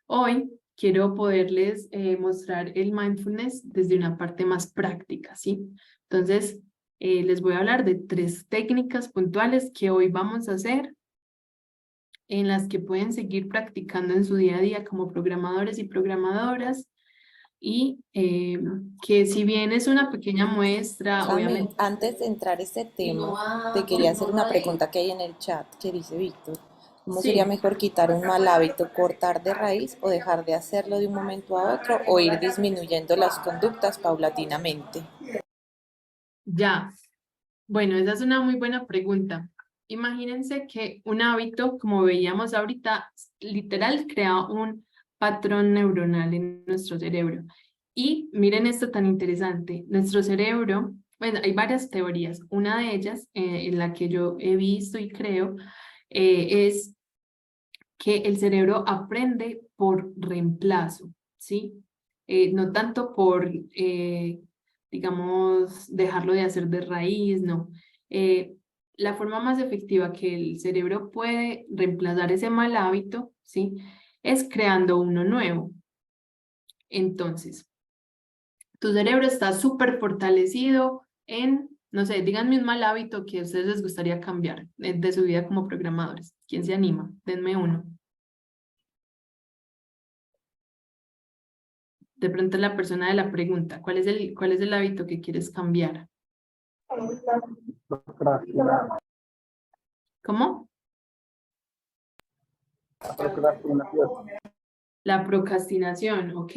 Hoy quiero poderles mostrar el mindfulness desde una parte más práctica, ¿sí? Entonces, les voy a hablar de 3 técnicas puntuales que hoy vamos a hacer, en las que pueden seguir practicando en su día a día como programadores y programadoras, y que si bien es una pequeña muestra, Cami, obviamente... antes de entrar a este tema, te quería hacer una pregunta que hay en el chat que dice Víctor. ¿Cómo sería Sí, mejor quitar un mal hábito, cortar de raíz o dejar de hacerlo de un momento a otro o ir disminuyendo las conductas paulatinamente? ya. Bueno, esa es una muy buena pregunta. Imagínense que un hábito, como veíamos ahorita, literal crea un patrón neuronal en nuestro cerebro. Y miren esto tan interesante. Nuestro cerebro, bueno, hay varias teorías. Una de ellas, en la que yo he visto y creo, es que el cerebro aprende por reemplazo, ¿sí? No tanto por, digamos, dejarlo de hacer de raíz, no. La forma más efectiva que el cerebro puede reemplazar ese mal hábito, ¿sí? Es creando uno nuevo. Entonces, tu cerebro está súper fortalecido en, no sé, díganme un mal hábito que a ustedes les gustaría cambiar de su vida como programadores. ¿Quién se anima? Denme uno. De pronto la persona de la pregunta, cuál es el hábito que quieres cambiar? Procrastinar. ¿Cómo? Procrastinación. La procrastinación, ok.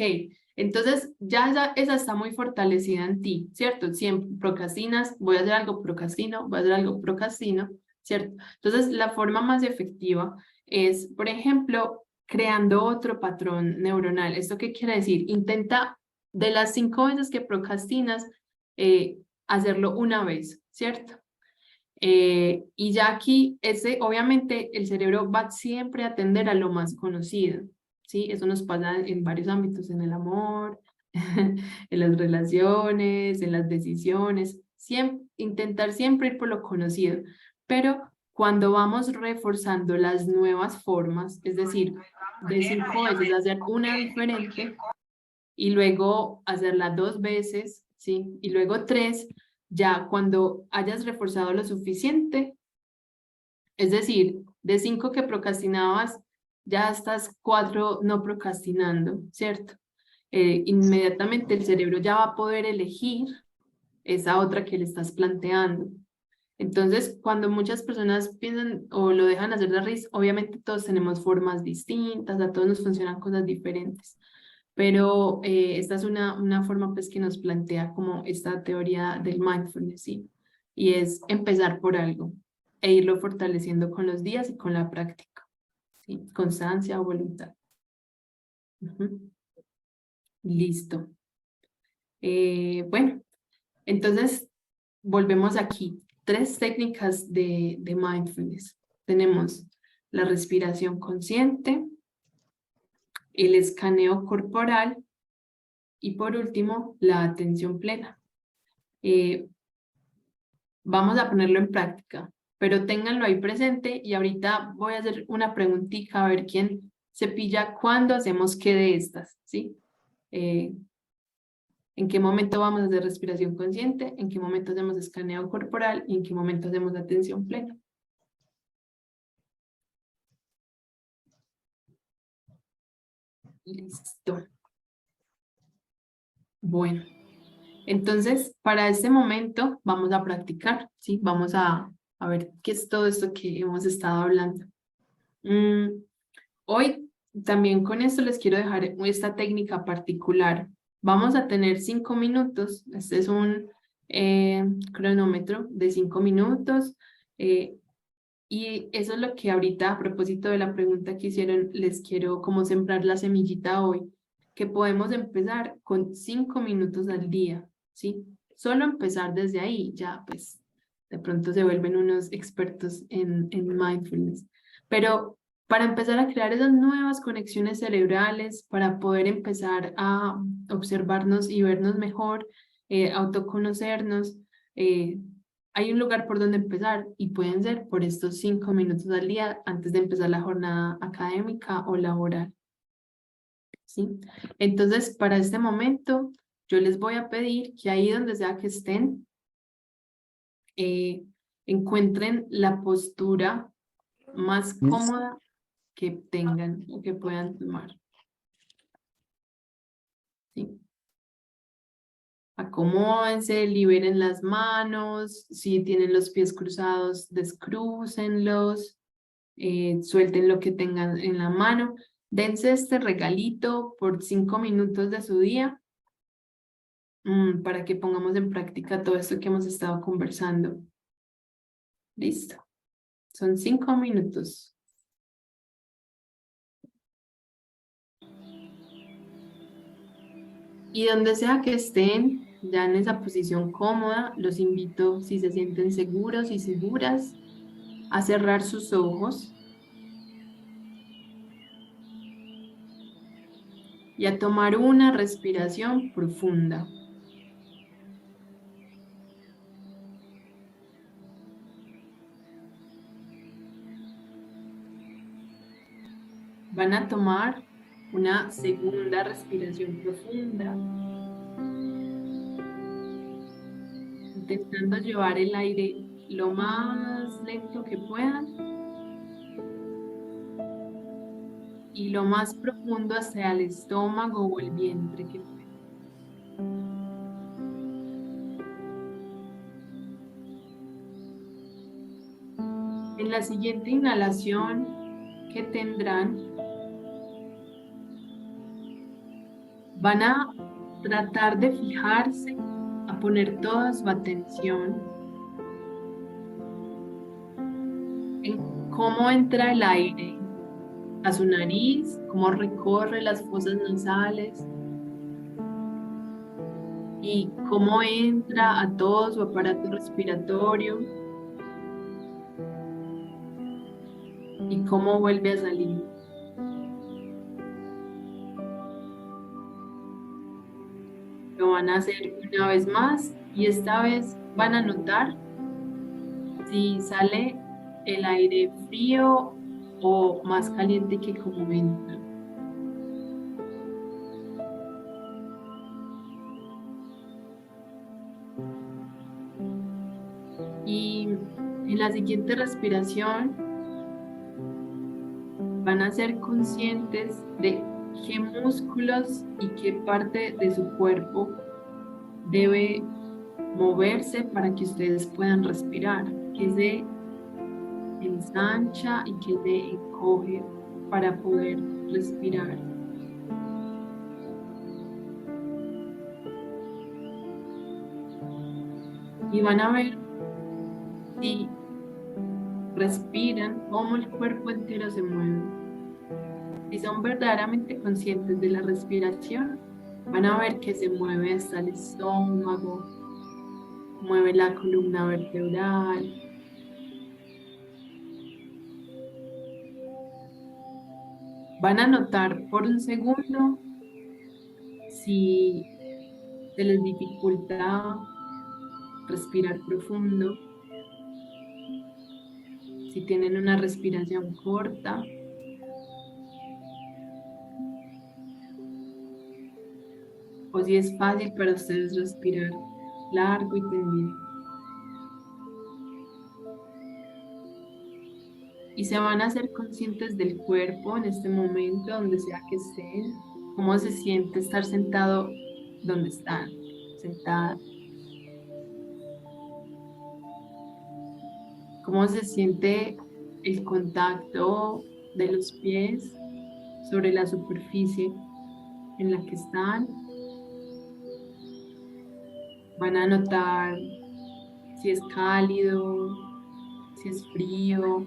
Entonces, esa está muy fortalecida en ti, ¿cierto? Siempre procrastinas, voy a hacer algo, procrastino, voy a hacer algo, procrastino, ¿cierto? Entonces, la forma más efectiva es, por ejemplo, creando otro patrón neuronal. ¿Esto qué quiere decir? Intenta, de las 5 veces que procrastinas, hacerlo una vez, ¿cierto? Y ya aquí, obviamente, el cerebro va siempre a tender a lo más conocido, ¿sí? Eso nos pasa en varios ámbitos, en el amor, en las relaciones, en las decisiones, intentar siempre ir por lo conocido, pero cuando vamos reforzando las nuevas formas, es decir, de 5 veces hacer una diferente y luego hacerla 2 veces, ¿sí? Y luego 3, ya cuando hayas reforzado lo suficiente, es decir, de 5 que procrastinabas, ya estás 4 no procrastinando, ¿cierto? Inmediatamente el cerebro ya va a poder elegir esa otra que le estás planteando. Entonces, cuando muchas personas piensan o lo dejan hacer de risa, obviamente todos tenemos formas distintas, a todos nos funcionan cosas diferentes. Pero esta es una forma pues que nos plantea como esta teoría del mindfulness, ¿sí? Y es empezar por algo e irlo fortaleciendo con los días y con la práctica, ¿sí? Constancia o voluntad. Listo. Bueno, entonces volvemos aquí. 3 técnicas de mindfulness. Tenemos la respiración consciente, el escaneo corporal y por último, la atención plena. Vamos a ponerlo en práctica, pero ténganlo ahí presente y ahorita voy a hacer una preguntita a ver quién se pilla cuándo hacemos qué de estas, ¿sí? ¿En qué momento vamos a hacer respiración consciente? ¿En qué momento hacemos escaneo corporal? ¿Y en qué momento hacemos atención plena? Listo. Bueno, entonces para este momento vamos a practicar, ¿sí? Vamos a ver qué es todo esto que hemos estado hablando. Hoy también con esto les quiero dejar esta técnica particular. Vamos a tener 5 minutos. Este es un cronómetro de 5 minutos. Y eso es lo que ahorita, a propósito de la pregunta que hicieron, les quiero como sembrar la semillita hoy, que podemos empezar con 5 minutos al día, ¿sí? Solo empezar desde ahí, ya pues de pronto se vuelven unos expertos en mindfulness. Pero para empezar a crear esas nuevas conexiones cerebrales, para poder empezar a observarnos y vernos mejor, autoconocernos, hay un lugar por donde empezar y pueden ser por estos 5 minutos al día antes de empezar la jornada académica o laboral, ¿sí? Entonces, para este momento, yo les voy a pedir que ahí donde sea que estén, encuentren la postura más cómoda que tengan o que puedan tomar, ¿sí? Acomódense, liberen las manos, si tienen los pies cruzados, descrúcenlos, suelten lo que tengan en la mano, dense este regalito por 5 minutos de su día para que pongamos en práctica todo esto que hemos estado conversando. Listo, son 5 minutos. Y donde sea que estén, ya en esa posición cómoda, los invito, si se sienten seguros y seguras, a cerrar sus ojos y a tomar una respiración profunda. Van a tomar una segunda respiración profunda, intentando llevar el aire lo más lento que puedan y lo más profundo hacia el estómago o el vientre que puedan. En la siguiente inhalación que tendrán, van a tratar de fijarse, a poner toda su atención en cómo entra el aire a su nariz, cómo recorre las fosas nasales y cómo entra a todo su aparato respiratorio y cómo vuelve a salir. Lo van a hacer una vez más y esta vez van a notar si sale el aire frío o más caliente que como entra. Y en la siguiente respiración van a ser conscientes de qué músculos y qué parte de su cuerpo debe moverse para que ustedes puedan respirar, que se ensancha y que se encoge para poder respirar. Y van a ver si respiran, cómo el cuerpo entero se mueve. Si son verdaderamente conscientes de la respiración, van a ver que se mueve hasta el estómago, mueve la columna vertebral. Van a notar por un segundo si se les dificulta respirar profundo, si tienen una respiración corta. O si es fácil para ustedes respirar largo y tendido. Y se van a hacer conscientes del cuerpo en este momento, donde sea que estén. Cómo se siente estar sentado donde están, sentada. Cómo se siente el contacto de los pies sobre la superficie en la que están. Van a notar si es cálido, si es frío,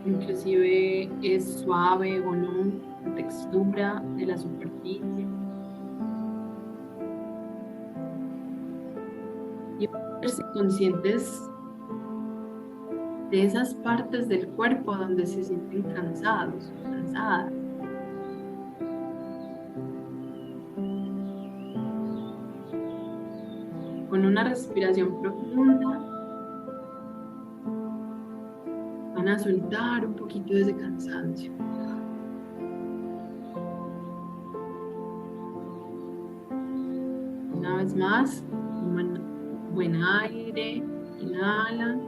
inclusive es suave o no, la textura de la superficie. Y ser conscientes de esas partes del cuerpo donde se sienten cansados, cansadas. Con una respiración profunda, van a soltar un poquito de ese cansancio. Una vez más, toman buen aire, inhalan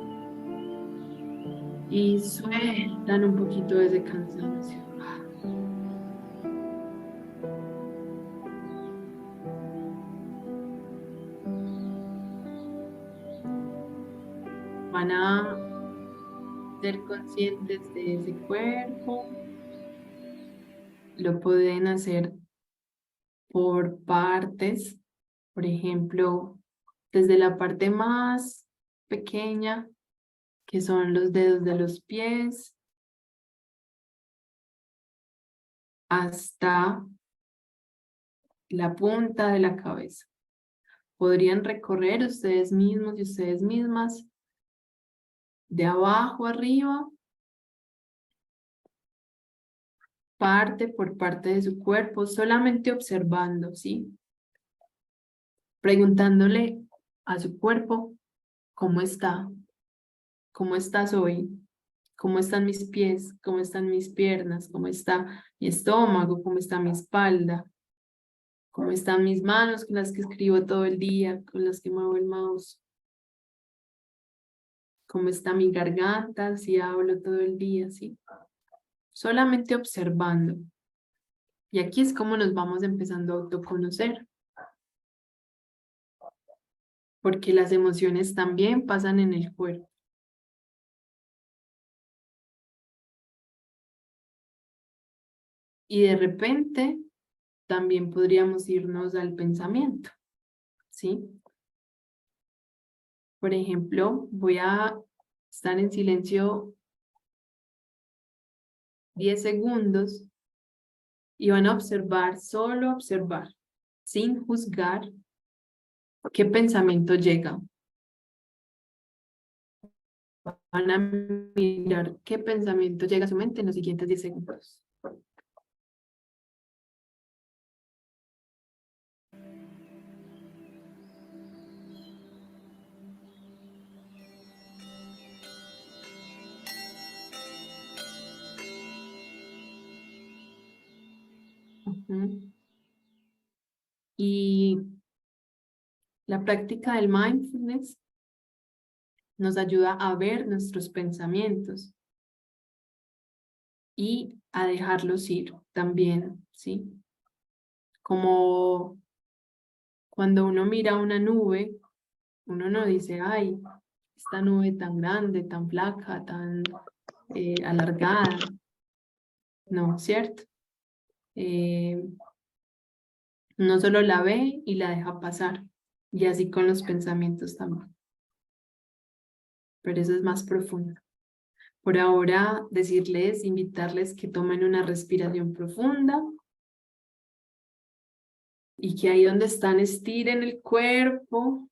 y sueltan un poquito de ese cansancio. Van a ser conscientes de ese cuerpo. Lo pueden hacer por partes, por ejemplo, desde la parte más pequeña, que son los dedos de los pies, hasta la punta de la cabeza. Podrían recorrer ustedes mismos y ustedes mismas de abajo arriba, parte por parte de su cuerpo, solamente observando, ¿sí? Preguntándole a su cuerpo, ¿cómo está? ¿Cómo estás hoy? ¿Cómo están mis pies? ¿Cómo están mis piernas? ¿Cómo está mi estómago? ¿Cómo está mi espalda? ¿Cómo están mis manos con las que escribo todo el día, con las que muevo el mouse? ¿Cómo está mi garganta si hablo todo el día? ¿Sí? Solamente observando. Y aquí es como nos vamos empezando a autoconocer. Porque las emociones también pasan en el cuerpo. Y de repente también podríamos irnos al pensamiento, ¿sí? Por ejemplo, voy a estar en silencio 10 segundos y van a observar, solo observar, sin juzgar qué pensamiento llega. Van a mirar qué pensamiento llega a su mente en los siguientes 10 segundos. Y la práctica del mindfulness nos ayuda a ver nuestros pensamientos y a dejarlos ir también, ¿sí? Como cuando uno mira una nube, uno no dice, ay, esta nube tan grande, tan flaca, tan alargada. No, ¿cierto? Uno solo la ve y la deja pasar. Y así con los pensamientos también. Pero eso es más profundo. Por ahora, decirles, invitarles que tomen una respiración profunda y que ahí donde están estiren el cuerpo,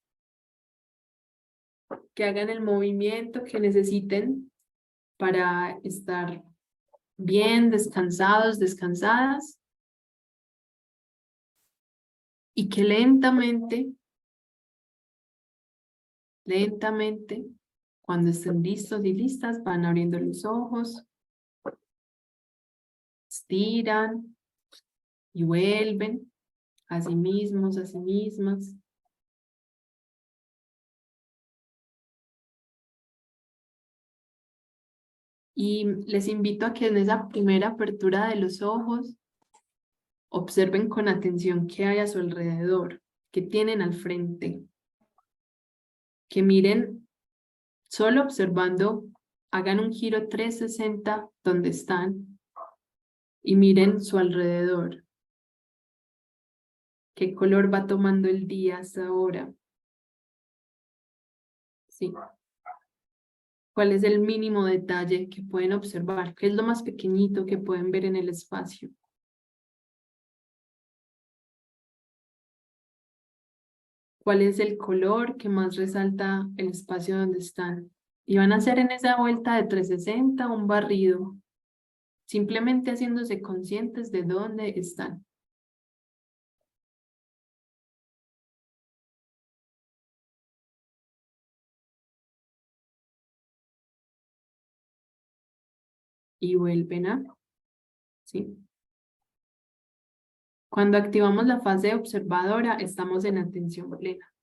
que hagan el movimiento que necesiten para estar bien, descansados, descansadas, y que lentamente, cuando estén listos y listas, van abriendo los ojos, estiran y vuelven a sí mismos, a sí mismas. Y les invito a que en esa primera apertura de los ojos observen con atención qué hay a su alrededor, qué tienen al frente. Que miren, solo observando, hagan un giro 360 donde están y miren su alrededor. ¿Qué color va tomando el día hasta ahora? Sí. ¿Cuál es el mínimo detalle que pueden observar? ¿Qué es lo más pequeñito que pueden ver en el espacio? ¿Cuál es el color que más resalta el espacio donde están? Y van a hacer en esa vuelta de 360 un barrido, simplemente haciéndose conscientes de dónde están. Y vuelven a, ¿sí? Cuando activamos la fase observadora, estamos en atención plena.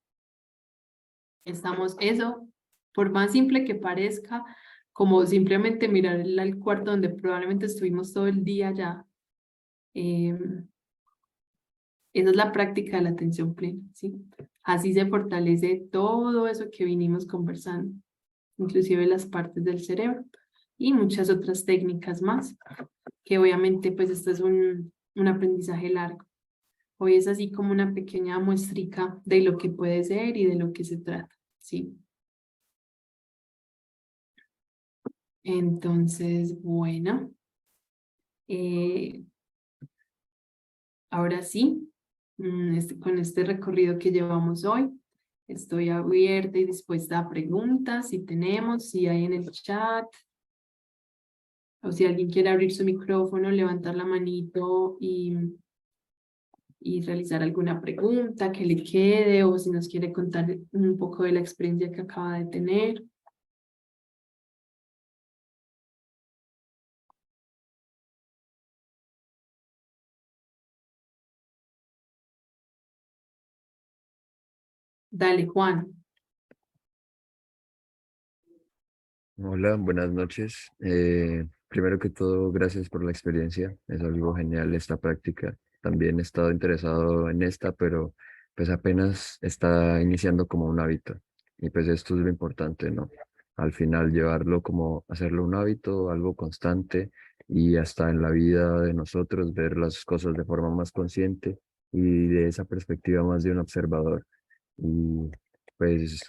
Estamos, eso, por más simple que parezca, como simplemente mirar el cuarto donde probablemente estuvimos todo el día ya. Esa es la práctica de la atención plena, ¿sí? Así se fortalece todo eso que vinimos conversando, inclusive las partes del cerebro y muchas otras técnicas más, que obviamente pues esto es un aprendizaje largo. Hoy es así como una pequeña muestrica de lo que puede ser y de lo que se trata, ¿sí? Entonces, bueno, ahora sí, con este recorrido que llevamos hoy, estoy abierta y dispuesta a preguntas, si tenemos, si hay en el chat, o si alguien quiere abrir su micrófono, levantar la manito y realizar alguna pregunta que le quede, o si nos quiere contar un poco de la experiencia que acaba de tener. Dale, Juan. Hola, buenas noches. Primero que todo, gracias por la experiencia. Es algo genial esta práctica. También he estado interesado en esta, pero pues apenas está iniciando como un hábito. Y pues esto es lo importante, ¿no? Al final llevarlo como hacerlo un hábito, algo constante y hasta en la vida de nosotros ver las cosas de forma más consciente y de esa perspectiva más de un observador. Y pues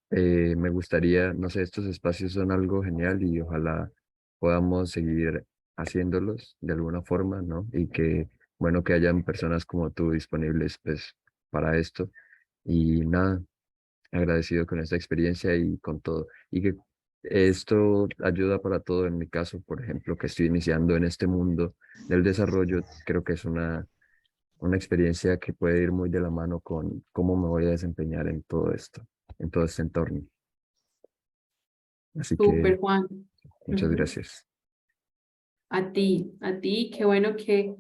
me gustaría, no sé, estos espacios son algo genial y ojalá podamos seguir haciéndolos de alguna forma, ¿no? Y que, bueno, que hayan personas como tú disponibles, pues, para esto. Y nada, agradecido con esta experiencia y con todo. Y que esto ayuda para todo. En mi caso, por ejemplo, que estoy iniciando en este mundo del desarrollo, creo que es una experiencia que puede ir muy de la mano con cómo me voy a desempeñar en todo esto, en todo este entorno. Así que Súper, Juan. muchas Ujú. gracias. A ti, qué bueno que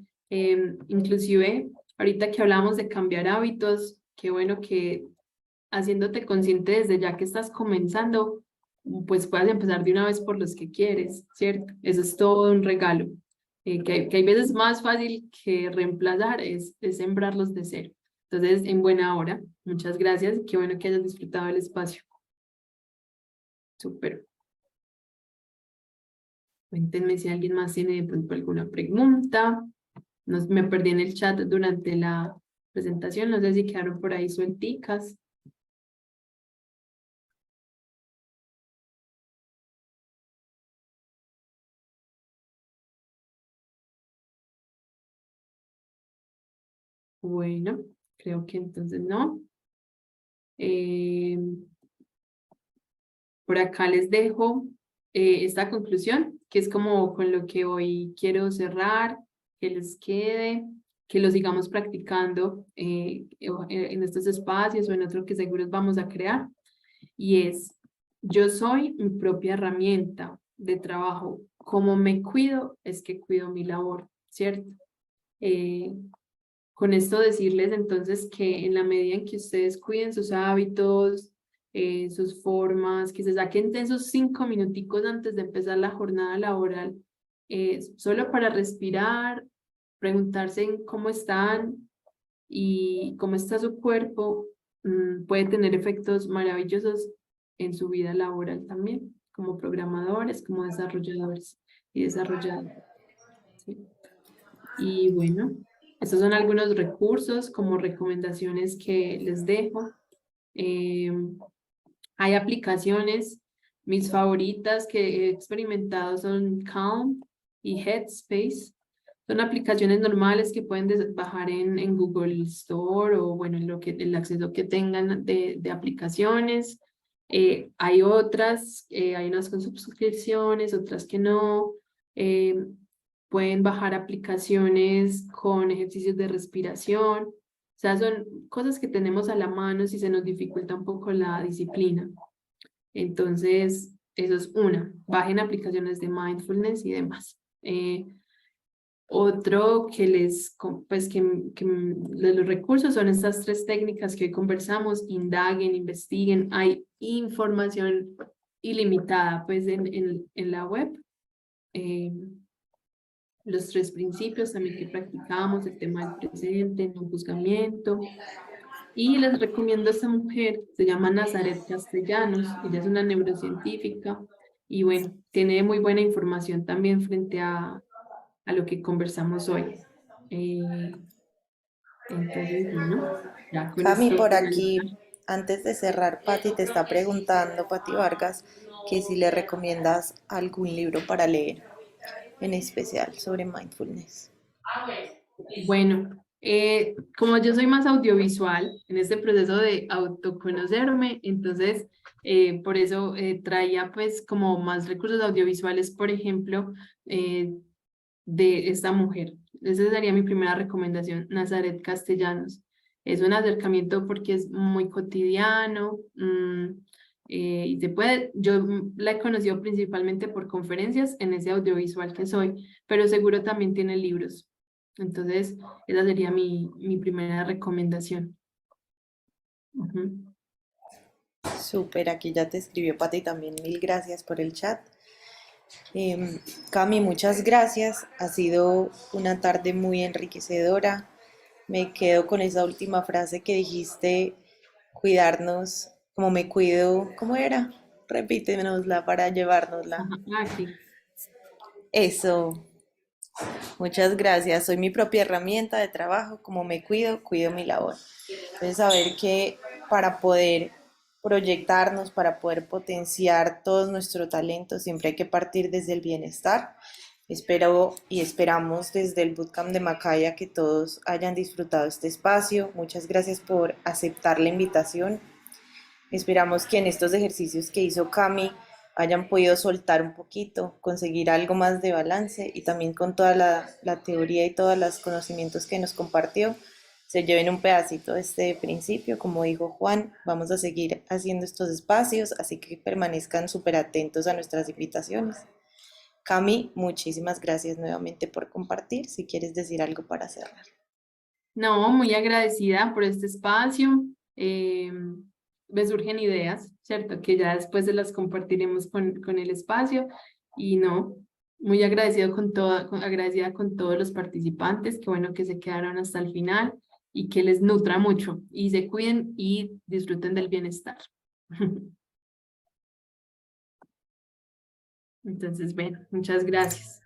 inclusive ahorita que hablamos de cambiar hábitos, qué bueno que haciéndote consciente desde ya que estás comenzando, pues puedas empezar de una vez por los que quieres, ¿cierto? Eso es todo un regalo. Que hay veces más fácil que reemplazar es sembrarlos de cero. Entonces, en buena hora, muchas gracias. Qué bueno que hayas disfrutado el espacio. Súper. Cuéntenme si alguien más tiene de pronto alguna pregunta. Me perdí en el chat durante la presentación. No sé si quedaron por ahí suelticas. Bueno, creo que entonces no. Eh, por acá les dejo esta conclusión, que es como con lo que hoy quiero cerrar, que les quede, que lo sigamos practicando en estos espacios o en otros que seguros vamos a crear. Y es, yo soy mi propia herramienta de trabajo. Como me cuido, es que cuido mi labor, ¿cierto? Eh, con esto decirles entonces que en la medida en que ustedes cuiden sus hábitos, sus formas, que se saquen de esos 5 minuticos antes de empezar la jornada laboral, solo para respirar, preguntarse en cómo están y cómo está su cuerpo, puede tener efectos maravillosos en su vida laboral también, como programadores, como desarrolladores y desarrolladoras. ¿Sí? Y bueno, estos son algunos recursos como recomendaciones que les dejo. Hay aplicaciones, mis favoritas que he experimentado son Calm y Headspace. Son aplicaciones normales que pueden bajar en Google Store o bueno, en el acceso que tengan de aplicaciones. Hay otras, hay unas con suscripciones, otras que no. Eh, pueden bajar aplicaciones con ejercicios de respiración. O sea, son cosas que tenemos a la mano si se nos dificulta un poco la disciplina. Entonces, eso es una. Bajen aplicaciones de mindfulness y demás. Otro que pues de los recursos son estas 3 técnicas que hoy conversamos: indaguen, investiguen. Hay información ilimitada pues en la web. Los 3 principios también que practicamos, el tema del presente, no juzgamiento. Y les recomiendo a esta mujer, se llama Nazaret Castellanos, ella es una neurocientífica y bueno, tiene muy buena información también frente a lo que conversamos hoy. Entonces, bueno, ya con Cami, esto por aquí, finalizar. antes de cerrar, Patti te está preguntando, Patti Vargas, que si le recomiendas algún libro para leer, en especial sobre mindfulness. Bueno, como yo soy más audiovisual en este proceso de autoconocerme, entonces por eso traía pues como más recursos audiovisuales, por ejemplo, de esta mujer. Esa sería mi primera recomendación, Nazaret Castellanos. Es un acercamiento porque es muy cotidiano y yo la he conocido principalmente por conferencias en ese audiovisual que soy, pero seguro también tiene libros. Entonces, esa sería mi primera recomendación. Súper, aquí ya te escribió Pati también, mil gracias por el chat. Cami, muchas gracias, ha sido una tarde muy enriquecedora. Me quedo con esa última frase que dijiste, cuidarnos como me cuido, ¿cómo era? Repítenosla para llevárnosla. Ajá, sí. Eso, muchas gracias. Soy mi propia herramienta de trabajo. Como me cuido, cuido mi labor. Entonces, saber que para poder proyectarnos, para poder potenciar todo nuestro talento, siempre hay que partir desde el bienestar. Espero y esperamos desde el Bootcamp de Macaya que todos hayan disfrutado este espacio. Muchas gracias por aceptar la invitación. Esperamos que en estos ejercicios que hizo Cami hayan podido soltar un poquito, conseguir algo más de balance y también con toda la teoría y todos los conocimientos que nos compartió, se lleven un pedacito de este principio. Como dijo Juan, vamos a seguir haciendo estos espacios, así que permanezcan súper atentos a nuestras invitaciones. Cami, muchísimas gracias nuevamente por compartir. Si quieres decir algo para cerrar. No, muy agradecida por este espacio. Me surgen ideas, ¿cierto? Que ya después se las compartiremos con el espacio. Y no, muy agradecida agradecida con todos los participantes. Qué bueno que se quedaron hasta el final y que les nutra mucho. Y se cuiden y disfruten del bienestar. Entonces, bueno, muchas gracias.